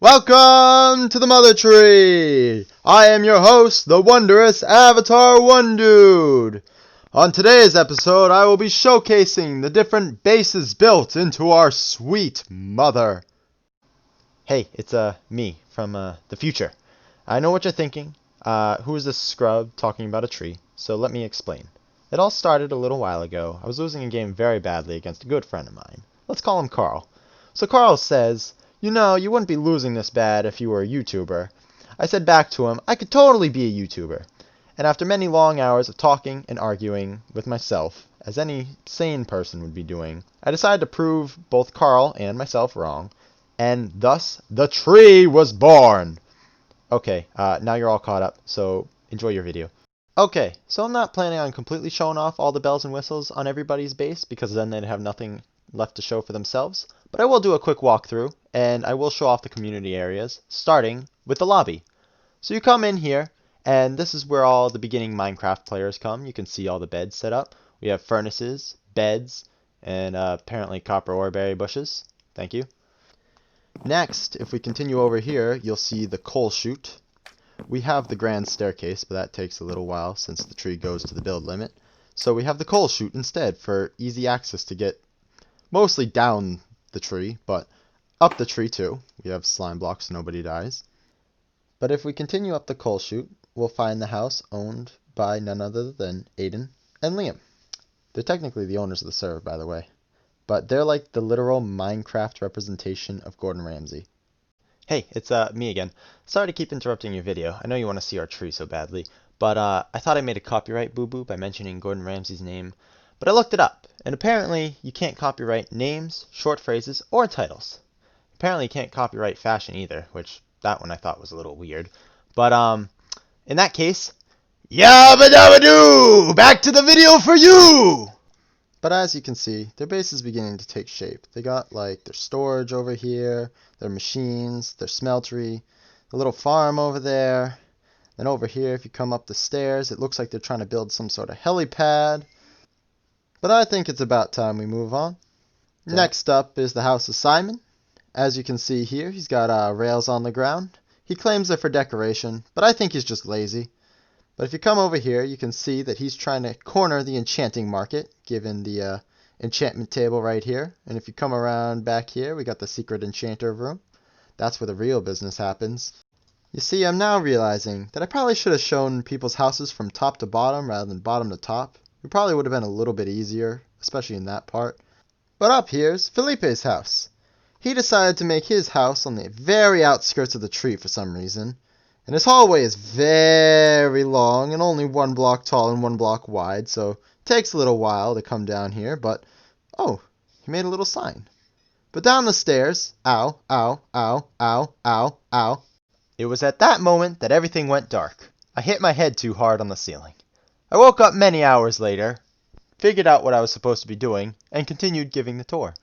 Welcome to the Mother Tree! I am your host, the wondrous Avatar One Dude. On today's episode, I will be showcasing the different bases built into our sweet mother. Hey, it's me from the future. I know what you're thinking. Who is this scrub talking about a tree? So let me explain. It all started a little while ago. I was losing a game very badly against a good friend of mine. Let's call him Carl. So Carl says, "You know, you wouldn't be losing this bad if you were a YouTuber." I said back to him, I could totally be a YouTuber. And after many long hours of talking and arguing with myself, as any sane person would be doing, I decided to prove both Carl and myself wrong, and thus the tree was born. Okay, now you're all caught up, so enjoy your video. Okay, so I'm not planning on completely showing off all the bells and whistles on everybody's base, because then they'd have nothing left to show for themselves. But I will do a quick walkthrough, and I will show off the community areas, starting with the lobby. So you come in here, and this is where all the beginning Minecraft players come. You can see all the beds set up. We have furnaces, beds, and apparently copper ore berry bushes. Thank you. Next, if we continue over here, you'll see the coal chute. We have the grand staircase, but that takes a little while since the tree goes to the build limit. So we have the coal chute instead for easy access to get mostly down the tree, but up the tree too. We have slime blocks so nobody dies. But if we continue up the coal chute, we'll find the house owned by none other than Aiden and Liam. They're technically the owners of the server, by the way. But they're like the literal Minecraft representation of Gordon Ramsay. Hey, it's me again. Sorry to keep interrupting your video. I know you want to see our tree so badly. But I thought I made a copyright boo-boo by mentioning Gordon Ramsay's name. But I looked it up, and apparently you can't copyright names, short phrases, or titles. Apparently you can't copyright fashion either, which that one I thought was a little weird. But in that case, yabba dabba doo! Back to the video for you! But as you can see, their base is beginning to take shape. They got like their storage over here, their machines, their smeltery, the little farm over there. Then over here, if you come up the stairs, it looks like they're trying to build some sort of helipad. But I think it's about time we move on. Next up is the house of Simon. As you can see here, he's got rails on the ground. He claims they're for decoration, but I think he's just lazy. But if you come over here, you can see that he's trying to corner the enchanting market, given the enchantment table right here. And if you come around back here, we got the secret enchanter room. That's where the real business happens. You see, I'm now realizing that I probably should have shown people's houses from top to bottom rather than bottom to top. It probably would have been a little bit easier, especially in that part. But up here's Felipe's house. He decided to make his house on the very outskirts of the tree for some reason. And his hallway is very long and only 1 block tall and 1 block wide, so it takes a little while to come down here, but oh, he made a little sign. But down the stairs, ow, ow, ow, ow, ow, ow. It was at that moment that everything went dark. I hit my head too hard on the ceiling. I woke up many hours later, figured out what I was supposed to be doing, and continued giving the tour.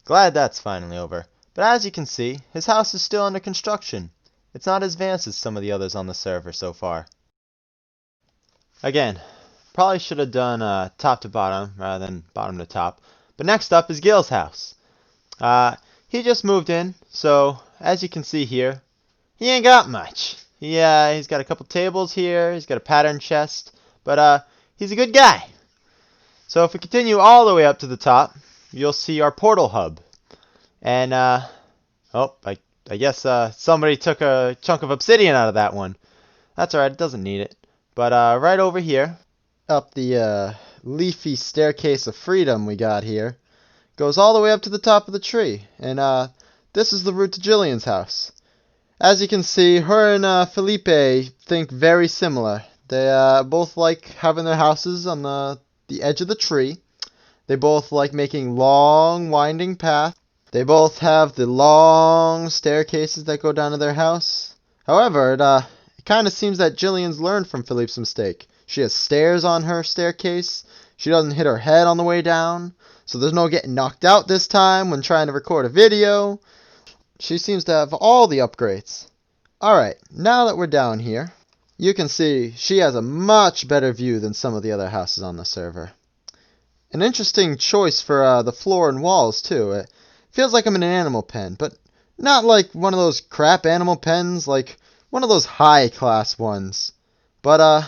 Glad that's finally over, but as you can see, his house is still under construction. It's not as advanced as some of the others on the server so far. Again, probably should have done top to bottom rather than bottom to top, but next up is Gil's house. He just moved in, so as you can see here, he ain't got much. He's got a couple tables here, he's got a pattern chest, but he's a good guy. So if we continue all the way up to the top, you'll see our portal hub. And, I guess somebody took a chunk of obsidian out of that one. That's alright, it doesn't need it. But right over here, up the leafy staircase of freedom we got here, goes all the way up to the top of the tree. And this is the route to Jillian's house. As you can see, her and Felipe think very similar. They both like having their houses on the edge of the tree. They both like making long, winding paths. They both have the long staircases that go down to their house. However, it kind of seems that Jillian's learned from Philippe's mistake. She has stairs on her staircase. She doesn't hit her head on the way down. So there's no getting knocked out this time when trying to record a video. She seems to have all the upgrades. Alright, now that we're down here, you can see she has a much better view than some of the other houses on the server. An interesting choice for the floor and walls too. It feels like I'm in an animal pen, but Not like one of those crap animal pens, like one of those high class ones. But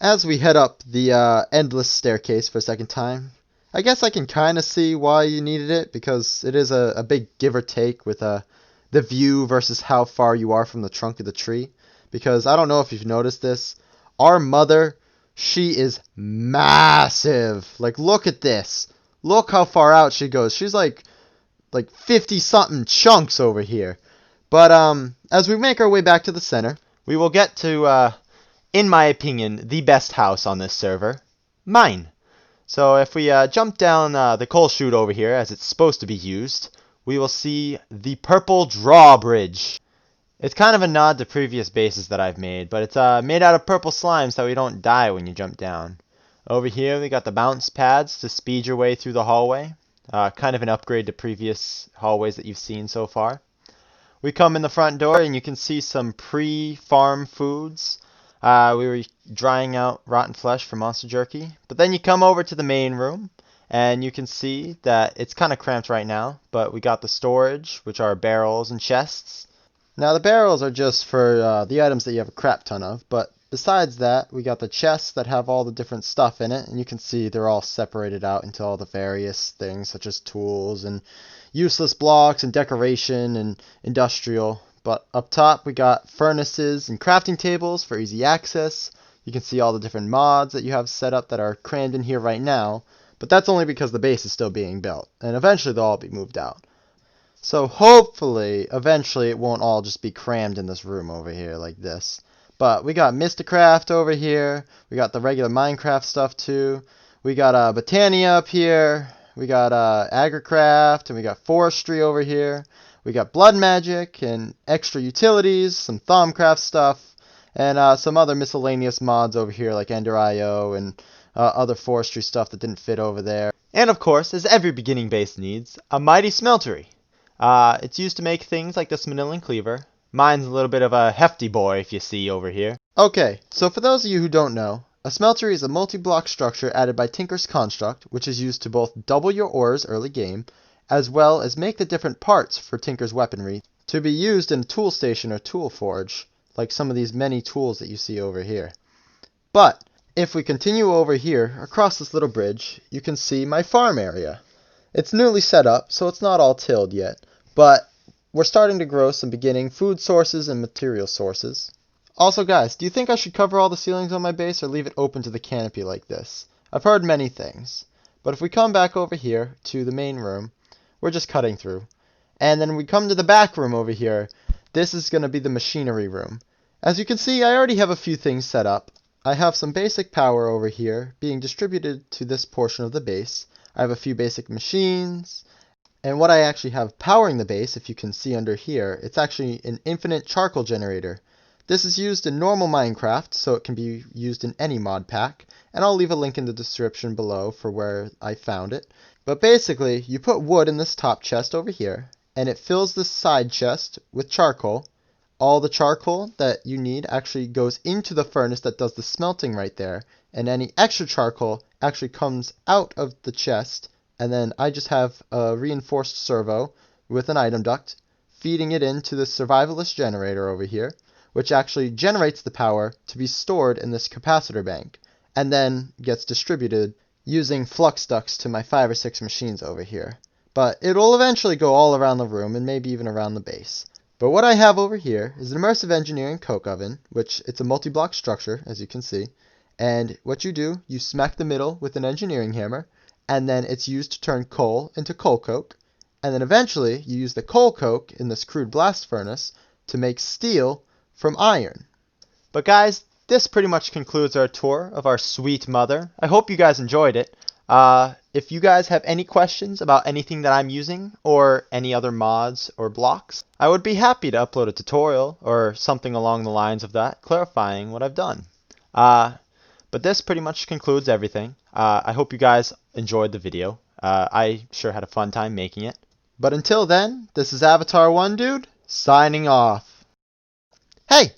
as we head up the endless staircase for a second time, I guess I can kind of see why you needed it, because it is a big give or take with the view versus how far you are from the trunk of the tree. Because I don't know if you've noticed this, our mother, she is massive. Like, look at this. Look how far out she goes. She's like 50 something chunks over here. But as we make our way back to the center, we will get to in my opinion, the best house on this server, mine. So if we jump down the coal chute over here, as it's supposed to be used, we will see the purple drawbridge. It's kind of a nod to previous bases that I've made, but it's made out of purple slime so you don't die when you jump down. Over here we got the bounce pads to speed your way through the hallway. Kind of an upgrade to previous hallways that you've seen so far. We come in the front door and you can see some pre-farm foods. We were drying out rotten flesh for monster jerky. But then you come over to the main room, and you can see that it's kind of cramped right now, but we got the storage, which are barrels and chests. Now the barrels are just for the items that you have a crap ton of, but besides that, we got the chests that have all the different stuff in it, and you can see they're all separated out into all the various things, such as tools and useless blocks and decoration and industrial. But up top we got furnaces and crafting tables for easy access. You can see all the different mods that you have set up that are crammed in here right now, but that's only because the base is still being built, and eventually they'll all be moved out. So hopefully, eventually it won't all just be crammed in this room over here like this. But we got Mystacraft over here, we got the regular Minecraft stuff too, we got Botania up here, we got Agricraft, and we got Forestry over here. We got blood magic and extra utilities, some Thaumcraft stuff, and some other miscellaneous mods over here like Ender.io and other forestry stuff that didn't fit over there. And of course, as every beginning base needs, a mighty smeltery. It's used to make things like this Manilian cleaver. Mine's a little bit of a hefty boy, if you see over here. Okay, so for those of you who don't know, a smeltery is a multi-block structure added by Tinker's Construct, which is used to both double your ores early game, as well as make the different parts for Tinker's weaponry to be used in a tool station or tool forge, like some of these many tools that you see over here. But if we continue over here, across this little bridge, you can see my farm area. It's newly set up, so it's not all tilled yet, but we're starting to grow some beginning food sources and material sources. Also guys, do you think I should cover all the ceilings on my base or leave it open to the canopy like this? I've heard many things, but if we come back over here to the main room, we're just cutting through. And then we come to the back room over here. This is going to be the machinery room. As you can see, I already have a few things set up. I have some basic power over here being distributed to this portion of the base. I have a few basic machines. And what I actually have powering the base, if you can see under here, it's actually an infinite charcoal generator. This is used in normal Minecraft, so it can be used in any mod pack. And I'll leave a link in the description below for where I found it. But basically, you put wood in this top chest over here, and it fills this side chest with charcoal. All the charcoal that you need actually goes into the furnace that does the smelting right there, and any extra charcoal actually comes out of the chest, and then I just have a reinforced servo with an item duct feeding it into the survivalist generator over here, which actually generates the power to be stored in this capacitor bank, and then gets distributed using flux ducts to my 5 or 6 machines over here. But it'll eventually go all around the room and maybe even around the base. But what I have over here is an immersive engineering coke oven, which it's a multi-block structure, as you can see. And what you do, you smack the middle with an engineering hammer, and then it's used to turn coal into coal coke. And then eventually, you use the coal coke in this crude blast furnace to make steel from iron. But guys, this pretty much concludes our tour of our sweet mother. I hope you guys enjoyed it. If you guys have any questions about anything that I'm using or any other mods or blocks, I would be happy to upload a tutorial or something along the lines of that, clarifying what I've done. But this pretty much concludes everything. I hope you guys enjoyed the video. I sure had a fun time making it. But until then, this is Avatar One Dude, signing off. Hey,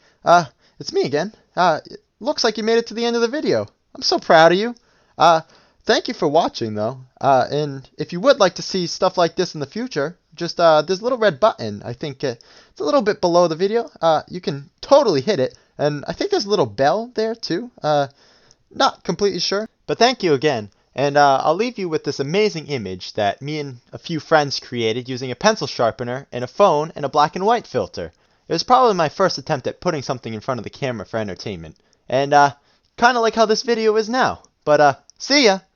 it's me again. It looks like you made it to the end of the video. I'm so proud of you. Thank you for watching, though. And if you would like to see stuff like this in the future, Just there's a little red button. I think it's a little bit below the video. You can totally hit it, and I think there's a little bell there too. Not completely sure, but thank you again. And I'll leave you with this amazing image that me and a few friends created using a pencil sharpener and a phone and a black and white filter. It was probably my first attempt at putting something in front of the camera for entertainment. And kind of like how this video is now. But see ya!